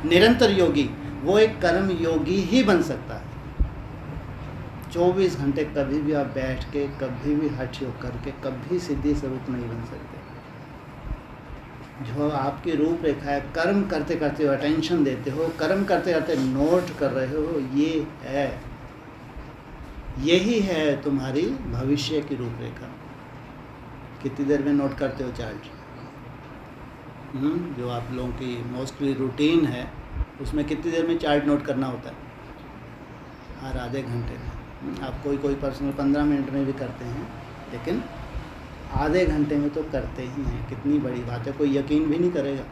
निरंतर योगी वो एक कर्म योगी ही बन सकता है। 24 घंटे कभी भी आप बैठ के, कभी भी हठ योग करके कभी सिद्धि स्वरूप नहीं बन सकते। जो आपकी रूपरेखा है, कर्म करते करते हो अटेंशन देते हो, कर्म करते करते नोट कर रहे हो, ये है, यही है तुम्हारी भविष्य की रूपरेखा। कितनी देर में नोट करते हो चार्ट? जो आप लोगों की मोस्टली रूटीन है उसमें कितनी देर में चार्ट नोट करना होता है? हर आधे घंटे में। आप कोई पर्सनल 15 मिनट में भी करते हैं, लेकिन आधे घंटे में तो करते ही हैं। कितनी बड़ी बात है, कोई यकीन भी नहीं करेगा।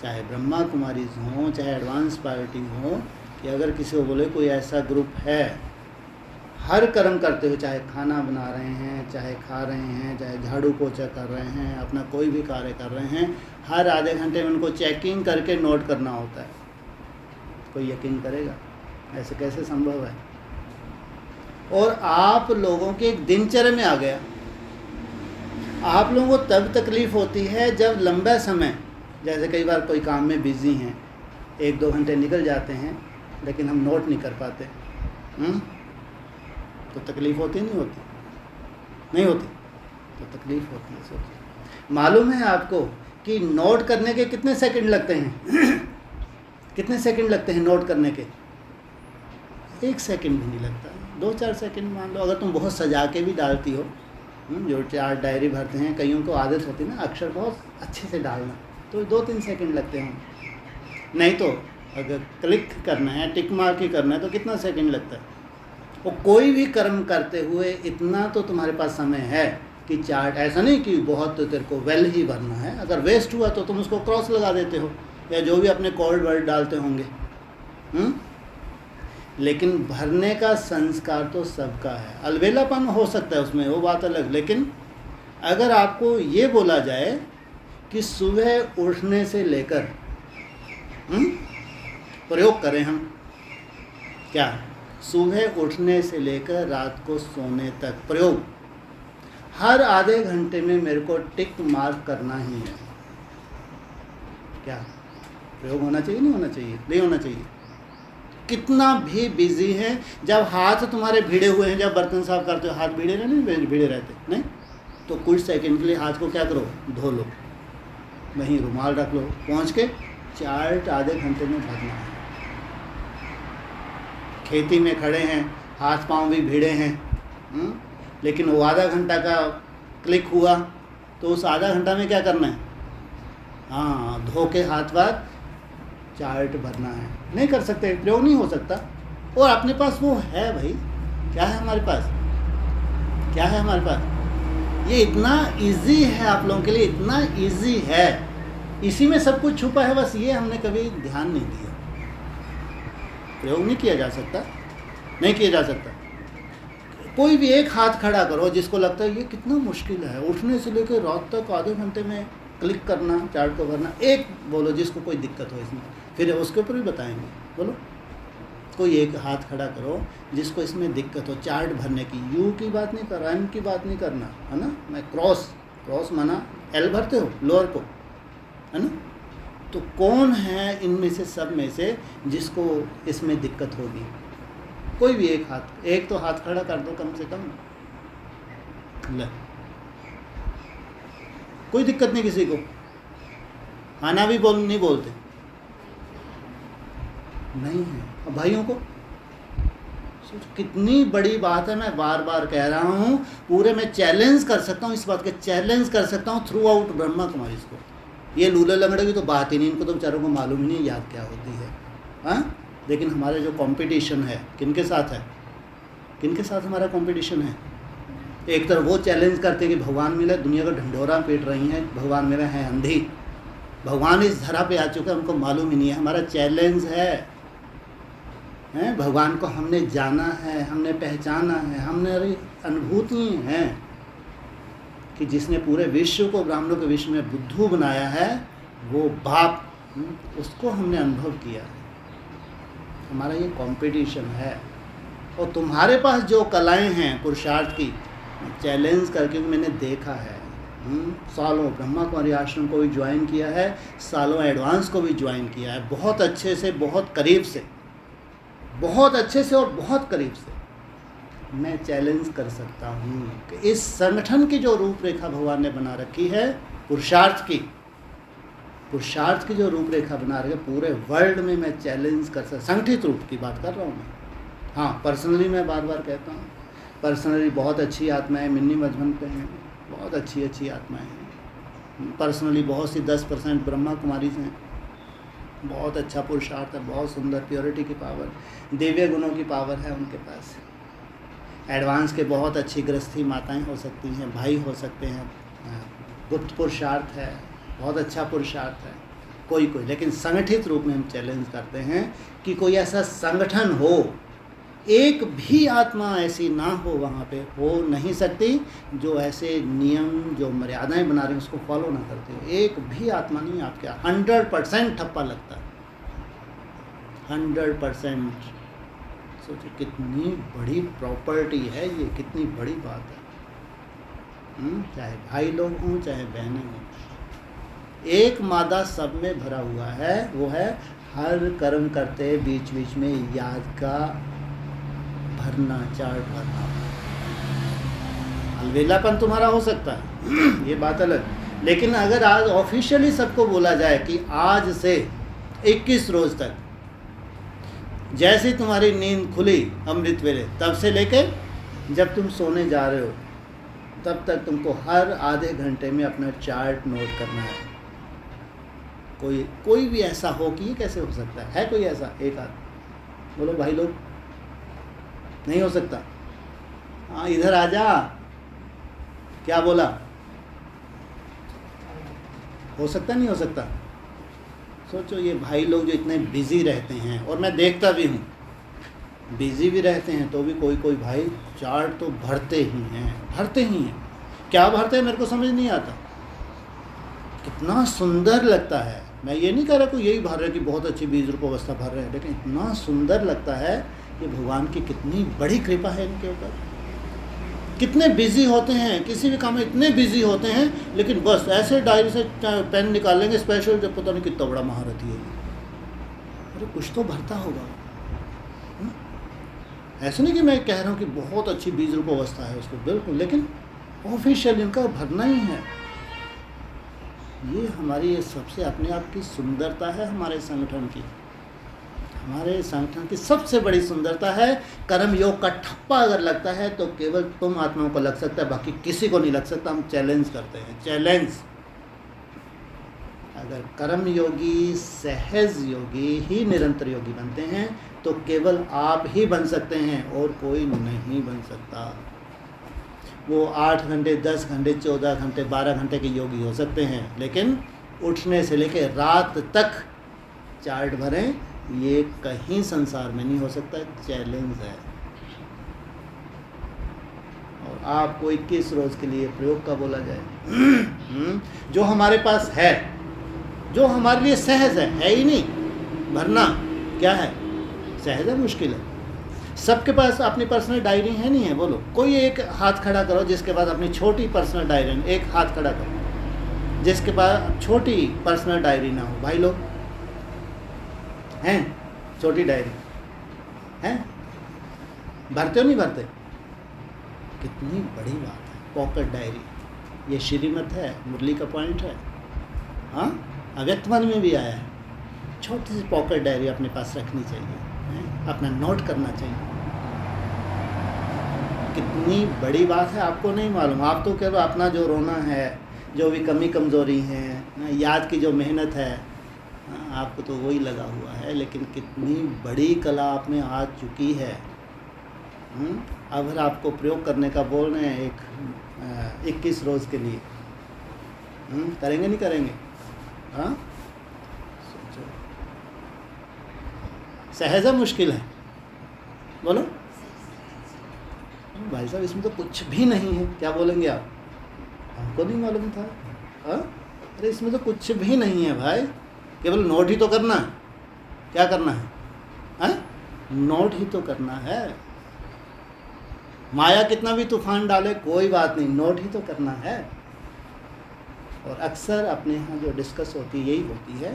चाहे ब्रह्मा कुमारीज हों, चाहे एडवांस पार्टी हो, कि अगर किसी को बोले कोई ऐसा ग्रुप है, हर कर्म करते हुए, चाहे खाना बना रहे हैं, चाहे खा रहे हैं, चाहे झाड़ू पोछा कर रहे हैं, अपना कोई भी कार्य कर रहे हैं, हर आधे घंटे में उनको चेकिंग करके नोट करना होता है। कोई यकीन करेगा? ऐसे कैसे संभव है? और आप लोगों के एक दिनचर्या में आ गया। आप लोगों को तब तकलीफ़ होती है जब लंबा समय, जैसे कई बार कोई काम में बिज़ी हैं, 1-2 घंटे निकल जाते हैं, लेकिन हम नोट नहीं कर पाते। तो तकलीफ़ होती नहीं होती? नहीं होती तो तकलीफ़ होती है। सोचिए, मालूम है आपको कि नोट करने के कितने सेकंड लगते हैं? कितने सेकंड लगते हैं नोट करने के? 1 सेकंड भी नहीं लगता, 2-4 सेकंड मान लो। अगर तुम बहुत सजा के भी डालती हो, जो चार्ट डायरी भरते हैं, कईयों को आदत होती है ना अक्षर बहुत अच्छे से डालना, तो 2-3 सेकंड लगते हैं। नहीं तो अगर क्लिक करना है, टिक मार्क ही करना है, तो कितना सेकंड लगता है? और कोई भी कर्म करते हुए इतना तो तुम्हारे पास समय है कि चार्ट, ऐसा नहीं कि बहुत तेरे को वेल ही भरना है। अगर वेस्ट हुआ तो तुम उसको क्रॉस लगा देते हो, या जो भी अपने कोड वर्ड डालते होंगे। लेकिन भरने का संस्कार तो सबका है। अलबेलापन हो सकता है उसमें, वो बात अलग। लेकिन अगर आपको ये बोला जाए कि सुबह उठने से लेकर प्रयोग करें हम, क्या सुबह उठने से लेकर रात को सोने तक प्रयोग, हर आधे घंटे में मेरे को टिक मार्क करना ही है, क्या प्रयोग होना चाहिए? नहीं होना चाहिए? नहीं होना चाहिए। कितना भी बिजी है, जब हाथ तुम्हारे भिड़े हुए हैं, जब बर्तन साफ करते हो हाथ भिड़े नहीं भिड़े रहते नहीं, तो कुछ सेकंड के लिए हाथ को क्या करो, धो लो, वहीं रुमाल रख लो, पहुंच के चार्ट आधे घंटे में भरना है। खेती में खड़े हैं, हाथ पांव भी भिड़े हैं, लेकिन वो आधा घंटा का क्लिक हुआ तो उस आधा घंटा में क्या करना है? हाँ, धो के हाथ वाथ चार्ट भरना है। नहीं कर सकते, प्रयोग नहीं हो सकता। और अपने पास वो है भाई, क्या है हमारे पास? क्या है हमारे पास? ये इतना इजी है आप लोगों के लिए, इतना इजी है, इसी में सब कुछ छुपा है। बस ये हमने कभी ध्यान नहीं दिया। प्रयोग नहीं किया जा सकता, नहीं किया जा सकता। कोई भी एक हाथ खड़ा करो जिसको लगता है ये कितना मुश्किल है, उठने से लेकर रात तक आधे घंटे में क्लिक करना, चार्ट को भरना। एक बोलो जिसको कोई दिक्कत हो इसमें, फिर उसके ऊपर भी बताएंगे। बोलो, कोई एक हाथ खड़ा करो जिसको इसमें दिक्कत हो चार्ट भरने की। यू की बात नहीं कर रहा, एम की बात नहीं करना, है ना। मैं क्रॉस माना एल भरते हो लोअर को, है ना। तो कौन है इनमें से, सब में से, जिसको इसमें दिक्कत होगी? कोई भी एक हाथ, एक तो हाथ खड़ा कर दो कम से कम। ले, कोई दिक्कत नहीं किसी को। खाना भी नहीं बोलते नहीं है। अब भाइयों को कितनी बड़ी बात है, मैं बार बार कह रहा हूँ, पूरे में चैलेंज कर सकता हूँ, इस बात के चैलेंज कर सकता हूँ थ्रू आउट ब्रह्मा कुमारी को। ये लूले लंगड़े की तो बात ही नहीं, इनको तो बेचारों को मालूम ही नहीं याद क्या होती है। हाँ, लेकिन हमारे जो कंपटीशन है किनके साथ है? किनके साथ हमारा कंपटीशन है? एक तरफ वो चैलेंज करते हैं कि भगवान मिले, दुनिया का ढंढोरा पीट रही हैं, भगवान मेरे हैं अंधी, भगवान इस धरा पे आ चुका है, हमको मालूम ही नहीं है। हमारा चैलेंज है भगवान को हमने जाना है, हमने पहचाना है, हमने अनुभूति हैं कि जिसने पूरे विश्व को, ब्राह्मणों के विश्व में बुद्धू बनाया है, वो बाप, उसको हमने अनुभव किया है। हमारा ये कंपटीशन है। और तुम्हारे पास जो कलाएं हैं पुरुषार्थ की, चैलेंज करके मैंने देखा है, सालों ब्रह्मा कुमारी आश्रम को भी ज्वाइन किया है, सालों एडवांस को भी ज्वाइन किया है, बहुत अच्छे से, बहुत करीब से, बहुत अच्छे से और बहुत करीब से मैं चैलेंज कर सकता हूँ कि इस संगठन की जो रूपरेखा भगवान ने बना रखी है, पुरुषार्थ की जो रूपरेखा बना रही है, पूरे वर्ल्ड में मैं चैलेंज कर सकता, संगठित रूप की बात कर रहा हूँ मैं। हाँ, पर्सनली मैं बार बार कहता हूँ, पर्सनली बहुत अच्छी आत्माएं मिन्नी मधुबन पे हैं, बहुत अच्छी आत्माएं हैं। पर्सनली बहुत सी 10% ब्रह्मा कुमारी हैं, बहुत अच्छा पुरुषार्थ है, बहुत सुंदर प्योरिटी की पावर, दिव्य गुणों की पावर है उनके पास। एडवांस के बहुत अच्छी गृहस्थी माताएं हो सकती हैं, भाई हो सकते हैं, गुप्त पुरुषार्थ है, बहुत अच्छा पुरुषार्थ है कोई, लेकिन संगठित रूप में हम चैलेंज करते हैं कि कोई ऐसा संगठन हो, एक भी आत्मा ऐसी ना हो, वहाँ पे हो नहीं सकती जो ऐसे नियम, जो मर्यादाएं बना रही हैं उसको फॉलो ना करते हो। एक भी आत्मा नहीं आपके, 100% ठप्पा लगता है, 100%। सोचो कितनी बड़ी प्रॉपर्टी है ये, कितनी बड़ी बात है। चाहे भाई लोग हों चाहे बहनें हों, एक मादा सब में भरा हुआ है, वो है हर कर्म करते बीच बीच में याद का भरना, चार्ट भरना। अलवेलापन तुम्हारा हो सकता है ये बात अलग, लेकिन अगर आज ऑफिशियली सबको बोला जाए कि आज से 21 रोज तक, जैसे तुम्हारी नींद खुली अमृत वेले, तब से लेके जब तुम सोने जा रहे हो तब तक तुमको हर आधे घंटे में अपना चार्ट नोट करना है। कोई भी ऐसा हो कि ये कैसे हो सकता है कोई ऐसा? एक आध बोलो भाई लोग, नहीं हो सकता। हाँ इधर आ जा, क्या बोला? हो सकता नहीं हो सकता? सोचो ये भाई लोग जो इतने बिजी रहते हैं, और मैं देखता भी हूँ बिजी भी रहते हैं तो भी कोई भाई चार्ट तो भरते ही हैं। क्या भरते हैं मेरे को समझ नहीं आता। कितना सुंदर लगता है, मैं ये नहीं कह रहा कोई यही भर रहे कि बहुत अच्छी 20 रुपये अवस्था भर रहे हैं, लेकिन इतना सुंदर लगता है कि भगवान की कितनी बड़ी कृपा है इनके ऊपर। कितने बिजी होते हैं, किसी भी काम में इतने बिजी होते हैं, लेकिन बस ऐसे डायरी से पेन निकालेंगे स्पेशल, जब पता नहीं कितना बड़ा महारथी है। अरे कुछ तो भरता होगा। ऐसे नहीं कि मैं कह रहा हूँ कि बहुत अच्छी 20 रुपये अवस्था है उसको, बिल्कुल, लेकिन ऑफिशियल इनका भरना ही है। ये हमारी ये सबसे अपने आप की सुंदरता है हमारे संगठन की। हमारे संगठन की सबसे बड़ी सुंदरता है, कर्म योग का ठप्पा अगर लगता है तो केवल तुम आत्माओं को लग सकता है, बाकी किसी को नहीं लग सकता। हम चैलेंज करते हैं, चैलेंज। अगर कर्म योगी, सहज योगी ही निरंतर योगी बनते हैं तो केवल आप ही बन सकते हैं और कोई नहीं बन सकता। वो 8 घंटे, 10 घंटे, 14 घंटे, 12 घंटे के योगी हो सकते हैं, लेकिन उठने से लेकर रात तक चार्ट भरें, ये कहीं संसार में नहीं हो सकता। चैलेंज है। और आपको 21 रोज के लिए प्रयोग का बोला जाए जो हमारे पास है, जो हमारे लिए सहज है ही नहीं भरना। क्या है? सहज है, मुश्किल है। सबके पास अपनी पर्सनल डायरी है नहीं है? बोलो, कोई एक हाथ खड़ा करो जिसके पास अपनी छोटी पर्सनल डायरी है। एक हाथ खड़ा करो जिसके पास छोटी पर्सनल डायरी ना हो। भाई लोग हैं? छोटी डायरी हैं? भरते हो नहीं भरते? कितनी बड़ी बात है। पॉकेट डायरी, ये श्रीमत है, मुरली का पॉइंट है। हाँ, अव्यक्त मन में भी आया है। छोटी सी पॉकेट डायरी अपने पास रखनी चाहिए, अपना नोट करना चाहिए। कितनी बड़ी बात है, आपको नहीं मालूम। आप तो केवल अपना जो रोना है, जो भी कमी कमज़ोरी है, याद की जो मेहनत है, आपको तो वही लगा हुआ है। लेकिन कितनी बड़ी कला आप में आ चुकी है। अगर आपको प्रयोग करने का बोल रहे हैं 21 रोज़ के लिए, करेंगे नहीं करेंगे? हाँ, सोचो। सहज है, मुश्किल है? बोलो भाई साहब, इसमें तो कुछ भी नहीं है। क्या बोलेंगे आप? हमको नहीं मालूम था। हाँ, अरे इसमें तो कुछ भी नहीं है भाई, केवल नोट ही तो करना है। क्या करना है? हाँ, नोट ही तो करना है। माया कितना भी तूफान डाले कोई बात नहीं, नोट ही तो करना है। और अक्सर अपने यहाँ जो डिस्कस होती है यही होती है।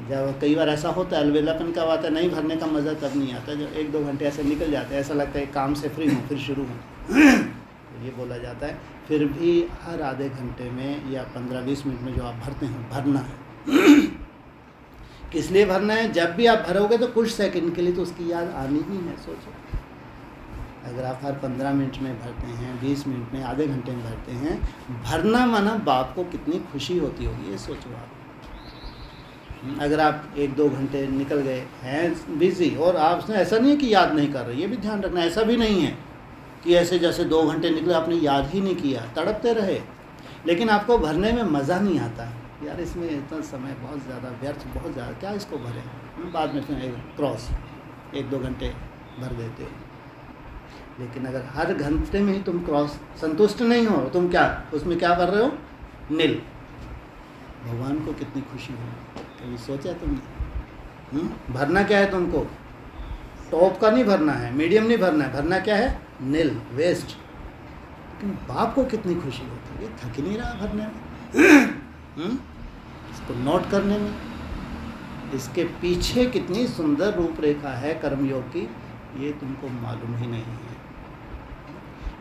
जब कई बार ऐसा होता है, अलवेलापन कब आता है, नहीं भरने का मज़ा तब नहीं आता जब 1-2 घंटे ऐसे निकल जाते हैं, ऐसा लगता है काम से फ्री हूँ फिर शुरू हूँ। तो ये बोला जाता है। फिर भी हर आधे घंटे में या 15-20 मिनट में जो आप भरते हैं भरना है। किस लिए भरना है? जब भी आप भरोगे तो कुछ सेकंड के लिए तो उसकी याद आनी ही है। सोचो, अगर आप हर 15 मिनट में भरते हैं, 20 मिनट में, आधे घंटे में भरते हैं, भरना माना बाप को कितनी खुशी होती होगी, ये सोचो आप। अगर आप 1-2 घंटे निकल गए हैं बिजी, और आपने ऐसा नहीं है कि याद नहीं कर रहे, ये भी ध्यान रखना, ऐसा भी नहीं है कि ऐसे जैसे 2 घंटे निकले आपने याद ही नहीं किया, तड़पते रहे, लेकिन आपको भरने में मज़ा नहीं आता। यार इसमें इतना समय बहुत ज़्यादा व्यर्थ, बहुत ज़्यादा, क्या इसको भरें, बाद में फिर क्रॉस 1-2 घंटे भर देते हो। लेकिन अगर हर घंटे में ही तुम क्रॉस संतुष्ट नहीं हो, तुम क्या उसमें क्या कर रहे हो? नील। भगवान को कितनी खुशी हो, कभी सोचा तुमने? भरना क्या है तुमको? टॉप का नहीं भरना है, मीडियम नहीं भरना है, भरना क्या है? नील, वेस्ट। लेकिन बाप को कितनी खुशी होती है, ये थक ही नहीं रहा भरने में, इसको नोट करने में। इसके पीछे कितनी सुंदर रूपरेखा है कर्मयोग की, ये तुमको मालूम ही नहीं है।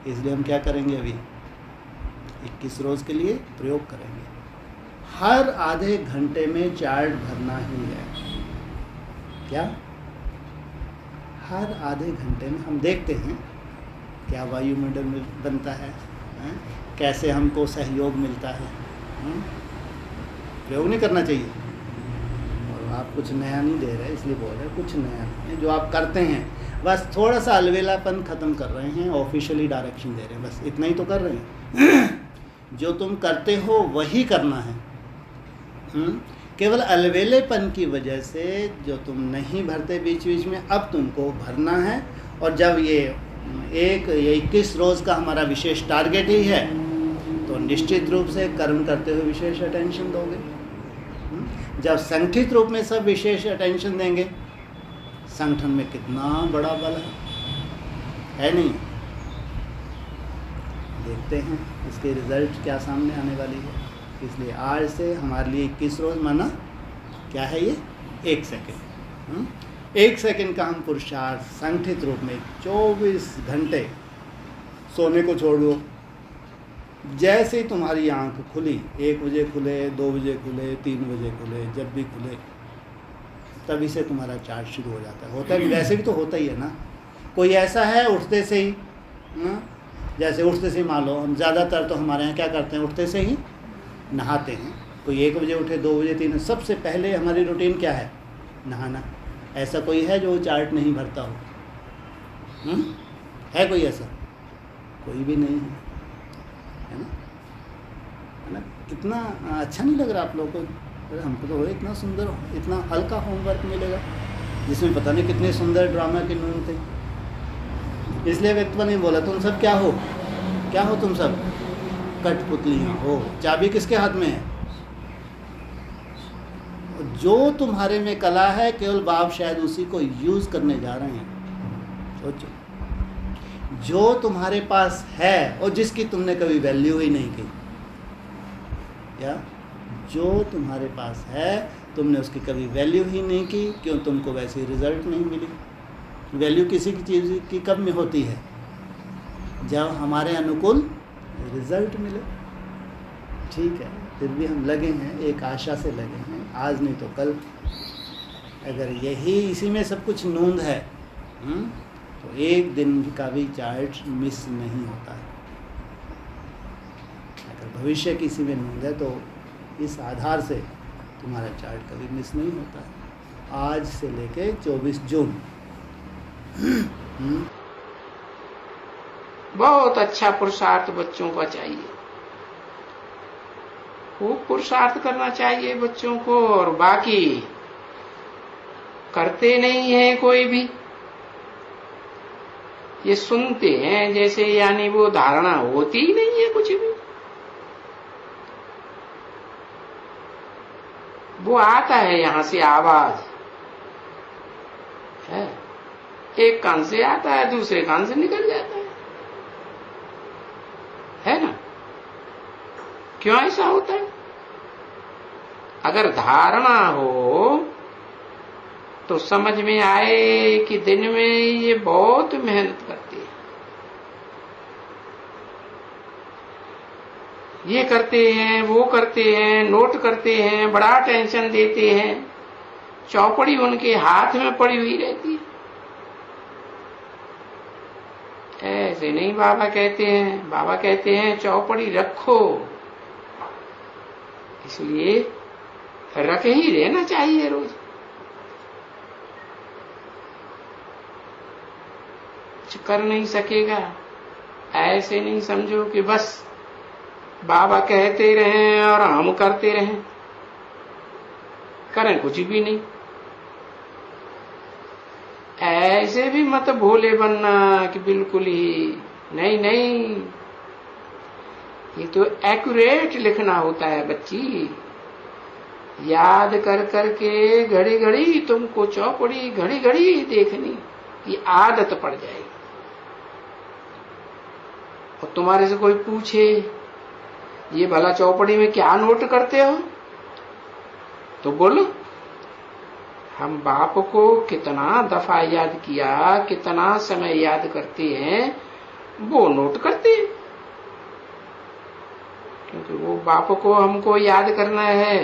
इसलिए हम क्या करेंगे, अभी 21 रोज़ के लिए प्रयोग करेंगे। हर आधे घंटे में चार्ट भरना ही है। क्या? हर आधे घंटे में हम देखते हैं क्या वायुमंडल में बनता है, कैसे हमको सहयोग मिलता है। प्रयोग नहीं करना चाहिए, और आप कुछ नया नहीं दे रहे इसलिए बोल रहे हैं, कुछ नया नहीं है जो आप करते हैं, बस थोड़ा सा अलवेलापन ख़त्म कर रहे हैं, ऑफिशियली डायरेक्शन दे रहे हैं, बस इतना ही तो कर रहे हैं। जो तुम करते हो वही करना है। केवल अलवेलेपन की वजह से जो तुम नहीं भरते बीच बीच में, अब तुमको भरना है। और जब ये 21 रोज़ का हमारा विशेष टारगेट ही है, तो निश्चित रूप से कर्म करते हुए विशेष अटेंशन दोगे। जब संगठित रूप में सब विशेष अटेंशन देंगे, संगठन में कितना बड़ा बल है नहीं? देखते हैं इसके रिजल्ट क्या सामने आने वाली है। इसलिए आज से हमारे लिए 21 रोज़ माना क्या है, ये 1 सेकेंड। 1 सेकेंड का हम पुरुषार्थ संगठित रूप में 24 घंटे सोने को छोड़ दो। जैसे ही तुम्हारी आंख खुली, 1 बजे खुले, 2 बजे खुले, 3 बजे खुले, जब भी खुले, तभी से तुम्हारा चार्ज शुरू हो जाता है। होता है, वैसे भी तो होता ही है ना। कोई ऐसा है उठते से ही, जैसे उठते से ही मान लो, हम ज़्यादातर तो हमारे यहाँ क्या करते हैं, उठते से ही नहाते हैं। कोई 1 बजे उठे, 2 बजे, 3, सबसे पहले हमारी रूटीन क्या है? नहाना। ऐसा कोई है जो चार्ट नहीं भरता हो? है कोई ऐसा? कोई भी नहीं है ना? है ना? कितना अच्छा नहीं लग रहा आप लोगों को? हमको तो इतना सुंदर, इतना हल्का होमवर्क मिलेगा जिसमें पता नहीं कितने सुंदर ड्रामा के नून थे। इसलिए व्यक्ति ने बोला, तुम सब क्या हो? क्या हो तुम सब? कठपुतलियाँ हो। चाबी किसके हाथ में है? जो तुम्हारे में कला है, केवल बाप शायद उसी को यूज़ करने जा रहे हैं। सोचो, जो तुम्हारे पास है और जिसकी तुमने कभी वैल्यू ही नहीं की, या जो तुम्हारे पास है तुमने उसकी कभी वैल्यू ही नहीं की, क्यों? तुमको वैसे रिजल्ट नहीं मिली। वैल्यू किसी की चीज़ की कब में होती है? जब हमारे अनुकूल रिजल्ट मिले। ठीक है, फिर भी हम लगे हैं, एक आशा से लगे हैं, आज नहीं तो कल। अगर यही इसी में सब कुछ नूंद है, तो एक दिन का भी चार्ट मिस नहीं होता है। अगर भविष्य की इसी में नूंद है तो इस आधार से तुम्हारा चार्ट कभी मिस नहीं होता है। आज से लेके 24 जून। बहुत अच्छा पुरुषार्थ बच्चों का चाहिए, खूब पुरुषार्थ करना चाहिए बच्चों को। और बाकी करते नहीं है कोई भी, ये सुनते हैं जैसे, यानी वो धारणा होती ही नहीं है कुछ भी। वो आता है यहां से आवाज है, एक कान से आता है, दूसरे कान से निकल जाता है ना? क्यों ऐसा होता है? अगर धारणा हो तो समझ में आए कि दिन में ये बहुत मेहनत करती है, ये करते हैं, वो करते हैं, नोट करते हैं, बड़ा टेंशन देते हैं, चौपड़ी उनके हाथ में पड़ी हुई रहती है। ऐसे नहीं बाबा कहते हैं। बाबा कहते हैं चौपड़ी रखो, इसलिए रख ही रहना चाहिए रोज। कुछ कर नहीं सकेगा, ऐसे नहीं समझो कि बस बाबा कहते रहें और हम करते रहें, करें कुछ भी नहीं। ऐसे भी मत भोले बनना कि बिल्कुल ही नहीं नहीं, ये तो एक्यूरेट लिखना होता है बच्ची। याद कर करके घड़ी घड़ी तुमको चौपड़ी घड़ी घड़ी देखनी, ये आदत पड़ जाएगी। और तुम्हारे से कोई पूछे ये भला चौपड़ी में क्या नोट करते हो, तो बोलो हम बाप को कितना दफा याद किया, कितना समय याद करते हैं, वो नोट करते हैं। क्योंकि वो बाप को हमको याद करना है,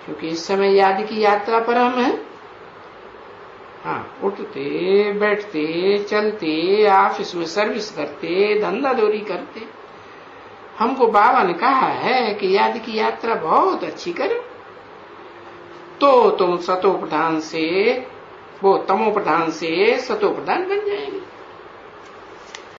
क्योंकि इस समय याद की यात्रा पर हम हैं। हाँ, उठते बैठते चलते, ऑफिस में सर्विस करते, धंधा दौरी करते, हमको बाबा ने कहा है कि याद की यात्रा बहुत अच्छी करो, तो तुम सतो प्रधान से वो तमो प्रधान से सतो प्रधान बन जाएंगे।